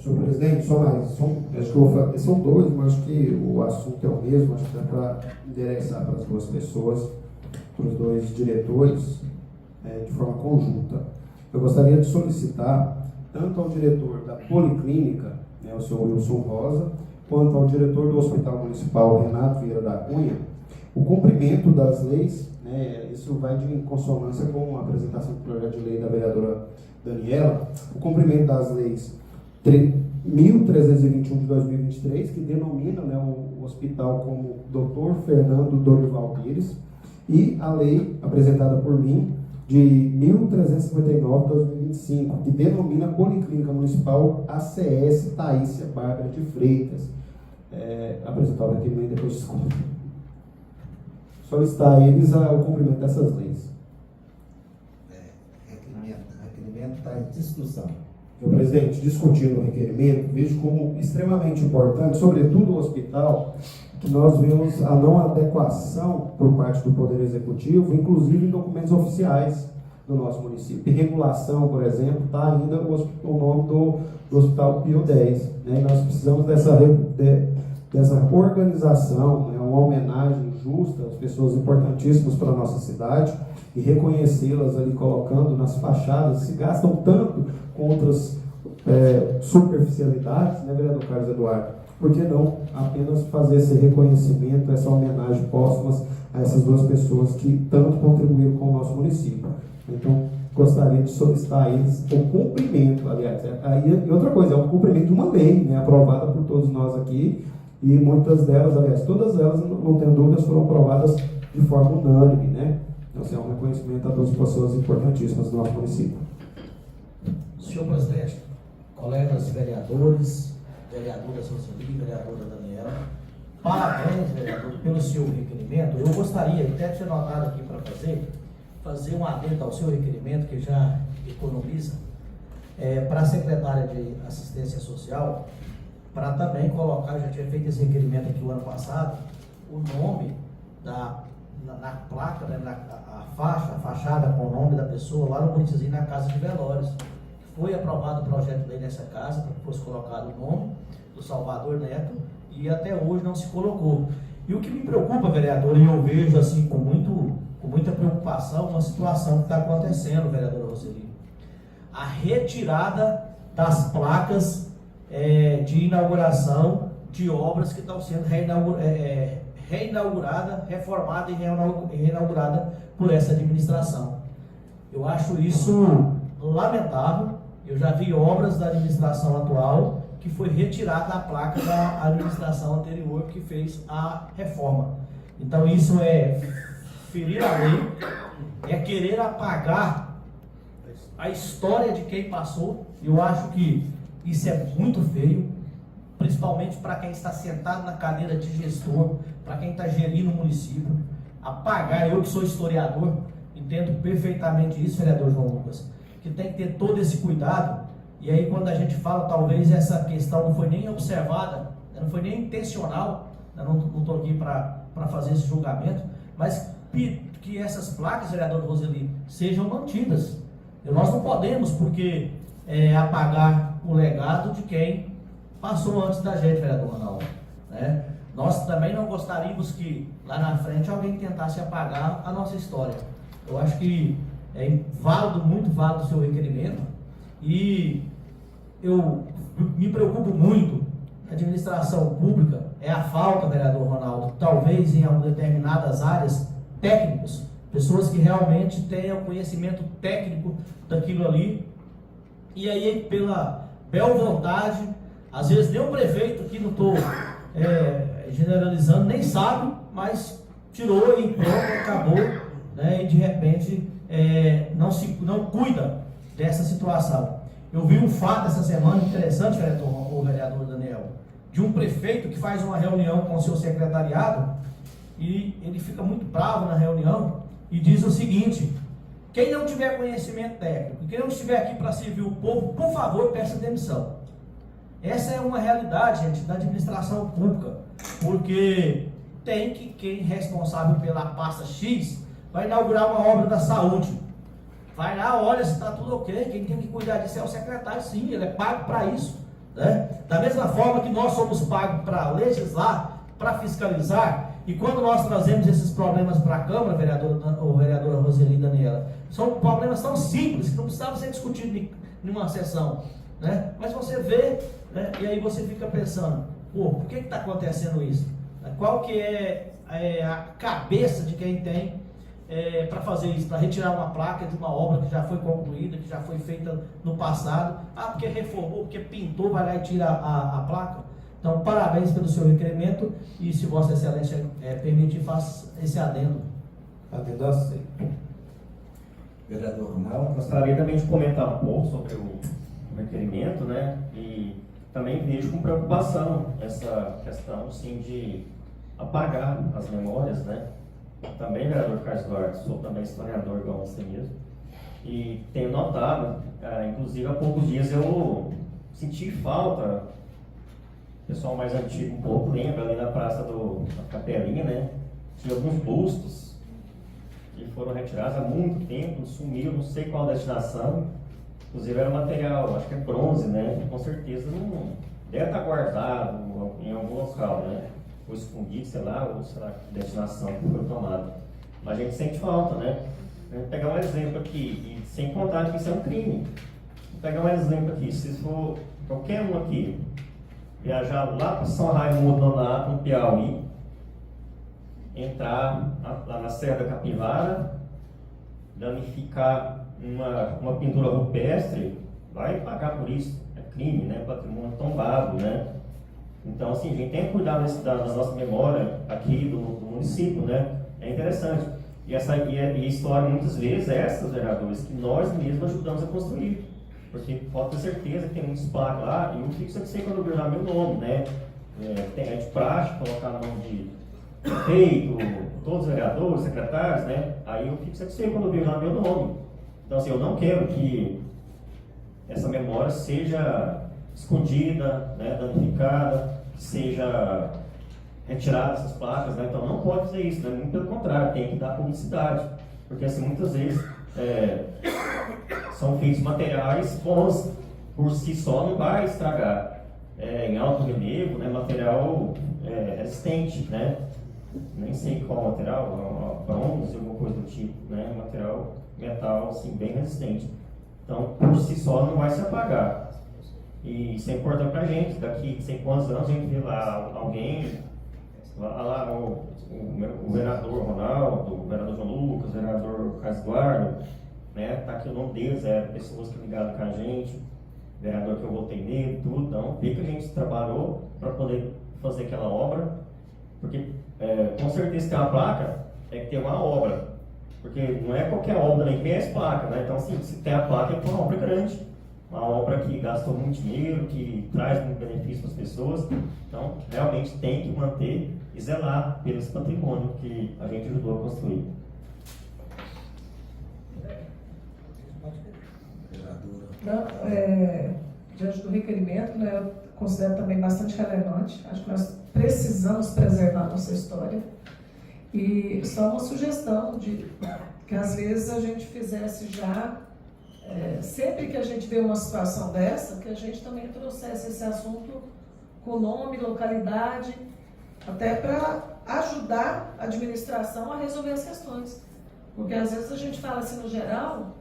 Senhor presidente, acho que são dois, mas acho que o assunto é o mesmo, acho que dá para endereçar para as duas pessoas, para os dois diretores, de forma conjunta. Eu gostaria de solicitar, tanto ao diretor da Policlínica, o senhor Wilson Rosa, quanto ao diretor do Hospital Municipal, Renato Vieira da Cunha, o cumprimento das leis, isso vai de consonância com a apresentação do projeto de lei da vereadora Daniela, o cumprimento das leis 1.321 de 2023, que denomina o hospital como Dr. Fernando Dorival Pires, e a lei apresentada por mim de 1.359 de 2025, que denomina Policlínica Municipal ACS Taísia Bárbara de Freitas. Apresentar o requerimento e depois discutir. Solicitar a eles o cumprimento dessas leis. Requerimento está em discussão. Senhor presidente, discutindo o requerimento, vejo como extremamente importante, sobretudo o hospital, que nós vemos a não adequação por parte do Poder Executivo, inclusive em documentos oficiais do nosso município. Em regulação, por exemplo, está ainda o nome do Hospital Pio X. E nós precisamos dessa organização, uma homenagem justa às pessoas importantíssimas para a nossa cidade e reconhecê-las ali, colocando nas fachadas. Se gastam tanto com outras superficialidades, vereador Carlos Eduardo? Por que não apenas fazer esse reconhecimento, essa homenagem póstuma a essas duas pessoas que tanto contribuíram com o nosso município? Então, gostaria de solicitar a eles o cumprimento, aliás, e outra coisa, é o cumprimento de uma lei, aprovada por todos nós aqui, e muitas delas, aliás, todas elas, não tenho dúvidas, foram aprovadas de forma unânime, Então, é um reconhecimento a duas pessoas importantíssimas do nosso município. Senhor presidente, colegas vereadores, vereadora Roseli, vereadora Daniela, parabéns, vereador, pelo seu requerimento. Eu gostaria, até ter notado aqui para fazer um adendo ao seu requerimento, que já economiza, para a secretária de Assistência Social, para também colocar, já tinha feito esse requerimento aqui o ano passado, o nome na placa, a fachada com o nome da pessoa, lá no Bonitizinho, na Casa de Velórios. Foi aprovado o projeto de lei nessa casa, para que fosse colocado o nome do Salvador Neto, e até hoje não se colocou. E o que me preocupa, vereador, e eu vejo assim com muita preocupação, uma situação que está acontecendo, vereadora Roseli. A retirada das placas de inauguração de obras que estão sendo reinaugurada, reformada e reinaugurada por essa administração. Eu acho isso lamentável. Eu já vi obras da administração atual que foi retirada a placa da administração anterior que fez a reforma. Então isso é ferir a lei, é querer apagar a história de quem passou. Eu acho que isso é muito feio, principalmente para quem está sentado na cadeira de gestor, para quem está gerindo o município. Apagar, eu que sou historiador, entendo perfeitamente isso, vereador João Lucas, que tem que ter todo esse cuidado. E aí quando a gente fala, talvez essa questão não foi nem observada, não foi nem intencional, eu não estou aqui para fazer esse julgamento, mas que essas placas, vereador Roseli, sejam mantidas. Nós não podemos, porque apagar o legado de quem passou antes da gente, vereador Ronaldo. Nós também não gostaríamos que lá na frente alguém tentasse apagar a nossa história. Eu acho que é válido, muito válido o seu requerimento, e eu me preocupo muito. A administração pública é a falta, vereador Ronaldo, talvez em determinadas áreas, técnicos, pessoas que realmente tenham conhecimento técnico daquilo ali, e aí pela bel vontade, às vezes nem o prefeito, aqui não estou generalizando, nem sabe, mas tirou e pronto, acabou, e de repente não cuida dessa situação. Eu vi um fato essa semana interessante, vereador Daniel, de um prefeito que faz uma reunião com o seu secretariado, e ele fica muito bravo na reunião e diz o seguinte: quem não tiver conhecimento técnico, quem não estiver aqui para servir o povo, por favor, peça demissão. Essa é uma realidade, gente, da administração pública, porque tem que quem é responsável pela pasta X vai inaugurar uma obra da saúde. Vai lá, olha se está tudo ok, quem tem que cuidar disso é o secretário, sim, ele é pago para isso. né? Da mesma forma que nós somos pagos para legislar, para fiscalizar, e quando nós trazemos esses problemas para a Câmara, vereadora Roseli e Daniela, são problemas tão simples que não precisavam ser discutidos em uma sessão, né? Mas você vê, né? E aí você fica pensando, pô, por que está acontecendo isso? Qual que é a cabeça de quem tem para fazer isso, para retirar uma placa de uma obra que já foi concluída, que já foi feita no passado? Ah, porque reformou, porque pintou, vai lá e tira a placa. Então, parabéns pelo seu requerimento, e se Vossa Excelência permitir, faça esse adendo. Adendo aceito. Vereador Ronaldo. Gostaria também de comentar um pouco sobre o requerimento, né? E também vejo com preocupação essa questão, sim, de apagar as memórias, né? Também, vereador Carlos Eduardo, sou também historiador igual você mesmo, e tenho notado, inclusive há poucos dias eu senti falta, o pessoal mais antigo um pouco lembra, ali na praça da Capelinha, né? Tinha alguns bustos que foram retirados há muito tempo, sumiu, não sei qual a destinação, inclusive era material, acho que é bronze, né? Com certeza não deve estar guardado em algum local, né? Ou escondido, sei lá, ou sei lá que destinação que foi tomada. Mas a gente sente falta, né? Vou pegar um exemplo aqui, e sem contar que isso é um crime. Vou pegar um exemplo aqui, se for qualquer um aqui viajar lá para São Raimundo Nonato, no Piauí, entrar lá na Serra da Capivara, danificar uma pintura rupestre, vai pagar por isso. É crime, né? Patrimônio tombado, né? Então, assim, a gente tem que cuidar da nossa memória aqui do município, né? É interessante. E a história, muitas vezes, é essas, vereadores, que nós mesmos ajudamos a construir. Porque pode ter certeza que tem muitos placas lá, e eu fico sempre sem quando eu virar meu nome, né? É de prática colocar o nome de prefeito, todos os vereadores, secretários, né? Aí eu fico sempre sem quando eu virar meu nome. Então, assim, eu não quero que essa memória seja escondida, né, danificada, seja retirada essas placas, né? Então não pode fazer isso, né? Muito pelo contrário, tem que dar publicidade, porque assim, muitas vezes são feitos materiais bons, por si só não vai estragar, em alto relevo, né? Material resistente, né? Nem sei qual material, bronze, alguma coisa do tipo, né? Material metal assim, bem resistente, então por si só não vai se apagar. E isso é importante pra gente, daqui a 100 anos a gente vê lá alguém, lá o vereador Ronaldo, o vereador João Lucas, o vereador Carlos Eduardo, né? Tá aqui o nome deles, pessoas que ligaram com a gente, vereador que eu votei nele, tudo. Então, vê que a gente trabalhou para poder fazer aquela obra, porque com certeza tem uma placa, é que tem uma obra, porque não é qualquer obra nem que vem as placas, né? Então, assim, se tem a placa, é uma obra grande. Uma obra que gastou muito dinheiro, que traz muito benefício para as pessoas. Então, realmente tem que manter e zelar pelo esse patrimônio que a gente ajudou a construir. Não, diante do requerimento, né, eu considero também bastante relevante. Acho que nós precisamos preservar a nossa história. E só uma sugestão de que às vezes a gente fizesse já... sempre que a gente vê uma situação dessa, que a gente também trouxesse esse assunto com nome, localidade, até para ajudar a administração a resolver as questões. Porque às vezes a gente fala assim no geral,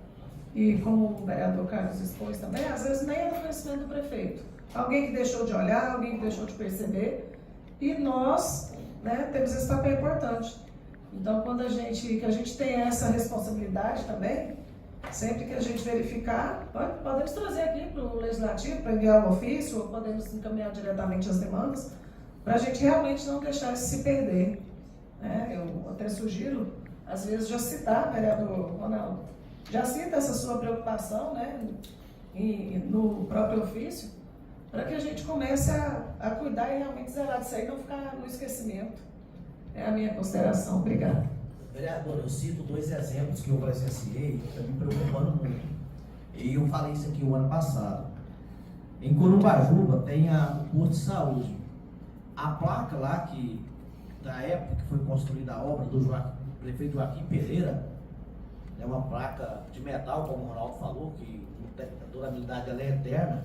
e como o vereador Carlos expôs também, às vezes nem é do conhecimento do prefeito. Alguém que deixou de olhar, alguém que deixou de perceber, e nós, né, temos esse papel importante. Então, quando a gente tem essa responsabilidade também, sempre que a gente verificar, podemos trazer aqui para o Legislativo, para enviar um ofício, ou podemos encaminhar diretamente as demandas, para a gente realmente não deixar isso se perder. Eu até sugiro, às vezes, já citar, vereador Ronaldo, já cita essa sua preocupação, né, no próprio ofício, para que a gente comece a cuidar e realmente zerar disso aí, não ficar no esquecimento. É a minha consideração. Obrigada. Vereador, eu cito 2 exemplos que eu presenciei, que estão me preocupando muito. E eu falei isso aqui o ano passado. Em Corumbajuba tem o posto de saúde. A placa lá, que da época que foi construída a obra do prefeito Joaquim Pereira, é uma placa de metal, como o Ronaldo falou, que a durabilidade dela é eterna.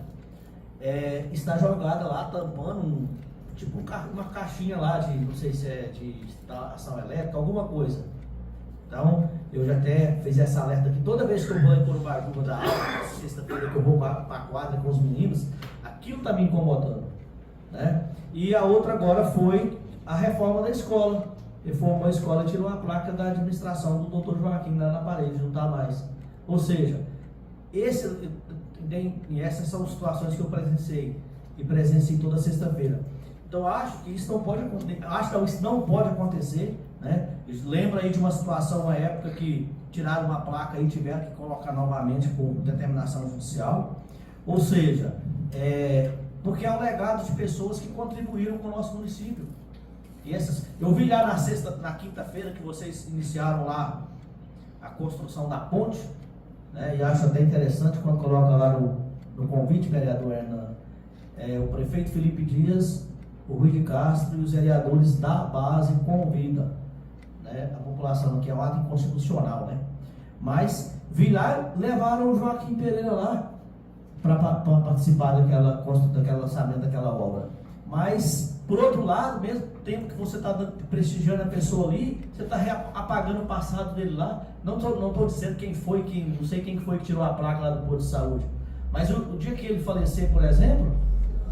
está jogada lá, tampando tipo uma caixinha lá de, não sei se é de instalação elétrica, alguma coisa. Então, eu já até fiz essa alerta aqui. Toda vez que eu vou em Corumbatuba da aula, sexta-feira que eu vou para a quadra com os meninos, aquilo está me incomodando, né? E a outra agora foi a reforma da escola. Reformou a escola e tirou a placa da administração do Dr. Joaquim lá na parede, não está mais. Ou seja, essas são situações que eu presenciei toda sexta-feira. Então acho que isso não pode acontecer, né? Lembra aí de uma situação, uma época que tiraram uma placa e tiveram que colocar novamente por determinação judicial. Ou seja, porque é um legado de pessoas que contribuíram com o nosso município. E eu vi lá na quinta-feira que vocês iniciaram lá a construção da ponte, né? E acho até interessante quando coloca lá no convite, vereador Hernan, o prefeito Felipe Dias, o Rui de Castro e os vereadores da base convidam, né, a população, que é um ato inconstitucional, né? Mas vi lá, levaram o Joaquim Pereira lá para participar daquele lançamento daquela obra. Mas, por outro lado, mesmo tempo que você está prestigiando a pessoa ali, você está apagando o passado dele lá. Não estou dizendo não sei quem foi que tirou a placa lá do posto de saúde. Mas o dia que ele falecer, por exemplo,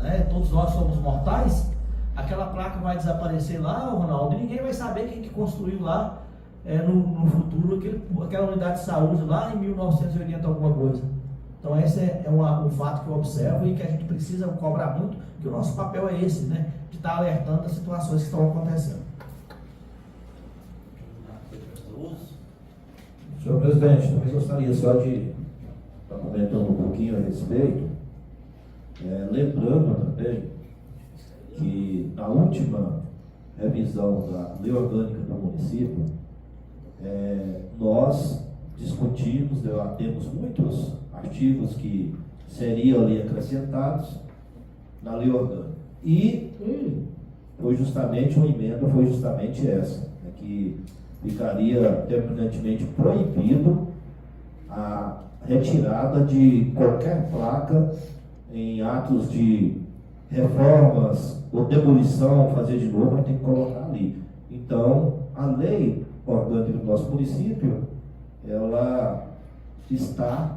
né, todos nós somos mortais, aquela placa vai desaparecer lá, Ronaldo, e ninguém vai saber quem que construiu lá no futuro aquela unidade de saúde lá em 1980 alguma coisa. Então esse é um fato que eu observo e que a gente precisa cobrar muito, que o nosso papel é esse, né, de estar alertando das situações que estão acontecendo. Senhor presidente, também gostaria só de estar comentando um pouquinho a respeito, lembrando também que na última revisão da lei orgânica do município, nós discutimos, debatemos muitos artigos que seriam ali acrescentados na lei orgânica. E uma emenda foi justamente essa, que ficaria terminantemente proibido a retirada de qualquer placa em atos de reformas ou demolição, fazer de novo, mas tem que colocar ali. Então, a lei orgânica do nosso município, ela está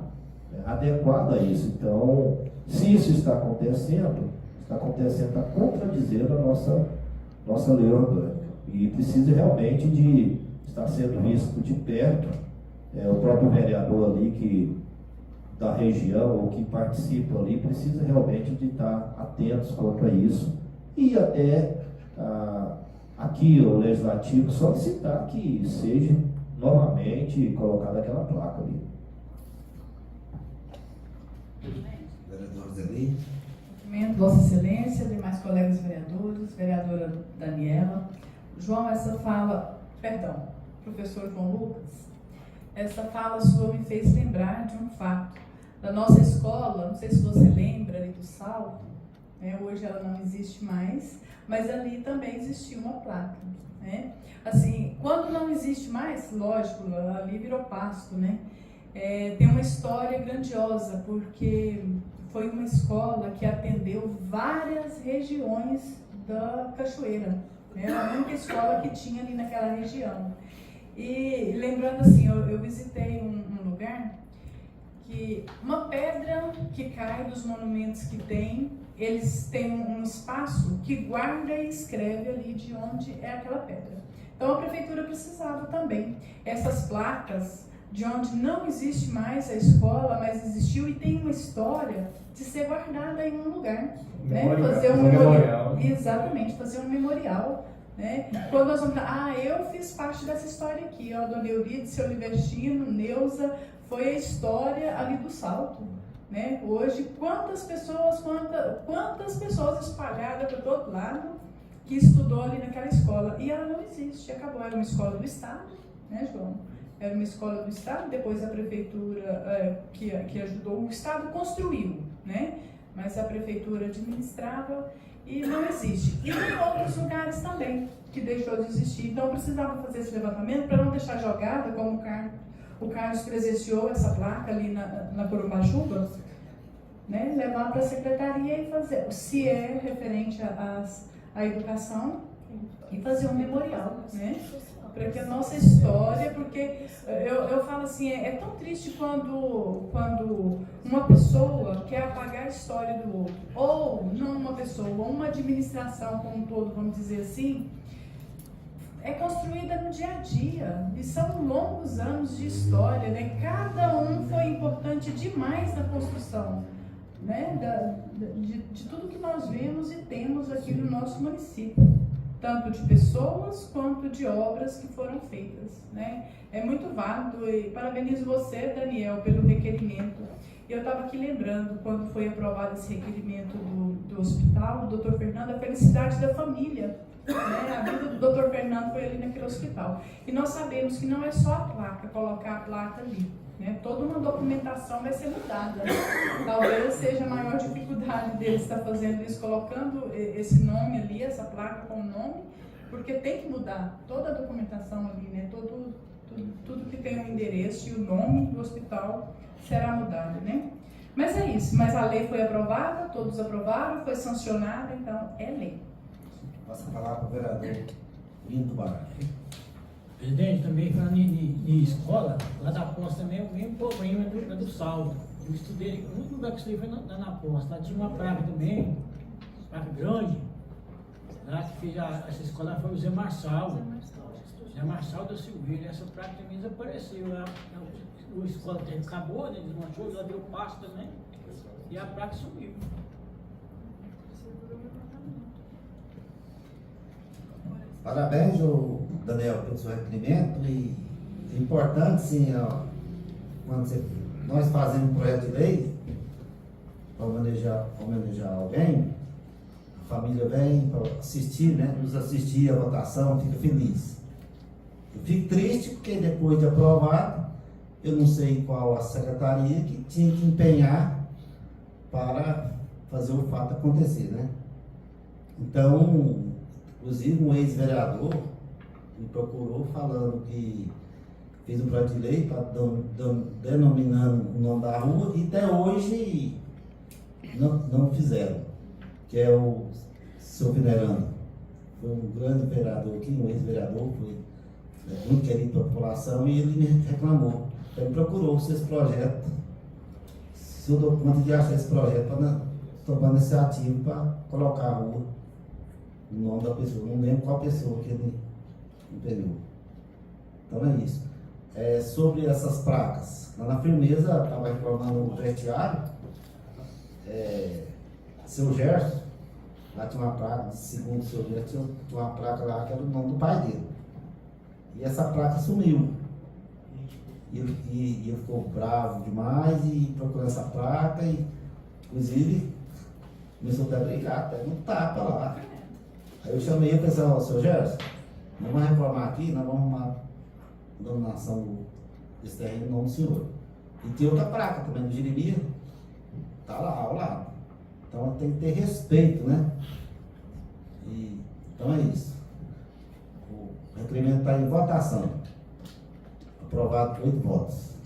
adequada a isso. Então, se isso está acontecendo, está contradizendo a nossa lei orgânica. E precisa realmente de estar sendo visto de perto. O próprio vereador ali da região, ou que participa ali, precisa realmente de estar atentos quanto a isso. E até aqui o legislativo solicitar que seja novamente colocada aquela placa ali. Vereador Zeli. Vossa Excelência, demais colegas vereadores, vereadora Daniela. João, professor João Lucas, essa fala sua me fez lembrar de um fato. Da nossa escola, não sei se você lembra ali do Salto, né? Hoje ela não existe mais, mas ali também existia uma placa, né? Assim, quando não existe mais, lógico, ali virou pasto, né? Tem uma história grandiosa, porque foi uma escola que atendeu várias regiões da Cachoeira, né? Era a única escola que tinha ali naquela região. E lembrando assim, eu visitei um lugar que uma pedra que cai dos monumentos que tem, eles têm um espaço que guarda e escreve ali de onde é aquela pedra. Então a prefeitura precisava também essas placas de onde não existe mais a escola, mas existiu e tem uma história de ser guardada em um lugar, né? Fazer um memorial. Exatamente, fazer um memorial, né? Quando nós vamos falar, eu fiz parte dessa história aqui, ó, Dona Euridice, Olivertino, Neuza, foi a história ali do Salto, né? Hoje, quantas pessoas espalhadas para todo lado que estudou ali naquela escola, e ela não existe, acabou, era uma escola do Estado, né, João? Era uma escola do Estado, depois a prefeitura que ajudou, o Estado construiu, né? Mas a prefeitura administrava e não existe. E tem outros lugares também que deixou de existir, então eu precisava fazer esse levantamento para não deixar jogada, como o Carlos presenciou essa placa ali na Corumbatuba, né, levar para a secretaria e fazer, se é referente à educação, e fazer um memorial, né? Para que a nossa história, porque eu falo assim, é tão triste quando uma pessoa quer apagar a história do outro, ou não uma pessoa, uma administração como um todo, vamos dizer assim, é construída no dia a dia, e são longos anos de história, né? Cada um foi importante demais na construção, né? De tudo que nós vemos e temos aqui no nosso município, tanto de pessoas quanto de obras que foram feitas, né? É muito válido, e parabenizo você, Daniel, pelo requerimento. Eu estava aqui lembrando, quando foi aprovado esse requerimento do hospital, o doutor Fernando, a felicidade da família, né? A vida do doutor Fernando foi ali naquele hospital. E nós sabemos que não é só a placa, colocar a placa ali, né? Toda uma documentação vai ser mudada. Talvez seja a maior dificuldade deles estar fazendo isso, colocando esse nome ali, essa placa com o nome, porque tem que mudar toda a documentação ali, né? Tudo que tem o endereço e o nome do hospital será mudado, né? Mas é isso, mas a lei foi aprovada, todos aprovaram, foi sancionada, então é lei. Passa a palavra para o vereador Lindo Barra. Presidente, também falando em escola, lá da posse também o mesmo problema do saldo. Eu estudei, o único lugar que estudei foi lá na posse. Lá tinha uma praça também, praça grande, lá que fez essa escola foi o Zé Marçal. Zé Marçal da Silveira. Essa praça também desapareceu. A escola acabou, né, desmanchou, ela deu passo também, e a praça sumiu. Parabéns, Daniel, pelo seu requerimento. E é importante, sim, ó, quando nós fazemos um projeto de lei para homenagear alguém, a família vem para assistir, né, nos assistir à votação, fica feliz. Eu fico triste porque depois de aprovado, eu não sei qual a secretaria que tinha que empenhar para fazer o fato acontecer, né? Então, inclusive um ex-vereador me procurou falando que fez um projeto de lei denominando o nome da rua e até hoje não fizeram, que é o seu Venerando. Foi um grande vereador aqui, um ex-vereador, foi muito querido pela população e ele me reclamou. Então ele procurou se esse projeto, se eu dou conta de achar esse projeto para tomar iniciativa para colocar a rua o nome da pessoa, não lembro qual pessoa que ele empenhou. Então é isso. Sobre essas placas, lá na Firmeza, estava reclamando o vestiário, seu Gerson, lá tinha uma placa, segundo o seu Gerson, tinha uma placa lá que era o nome do pai dele. E essa placa sumiu. E ele ficou bravo demais e procurou essa placa e, inclusive, começou até a brigar, até um tapa lá. Aí eu chamei e pensei, ó, seu Gerson, nós vamos reclamar aqui, nós vamos arrumar a dominação desse terreno em nome do senhor. E tem outra placa também do Jeremias, tá lá ao lado. Então tem que ter respeito, né? Então é isso. O requerimento está em votação. Aprovado por 8 votos.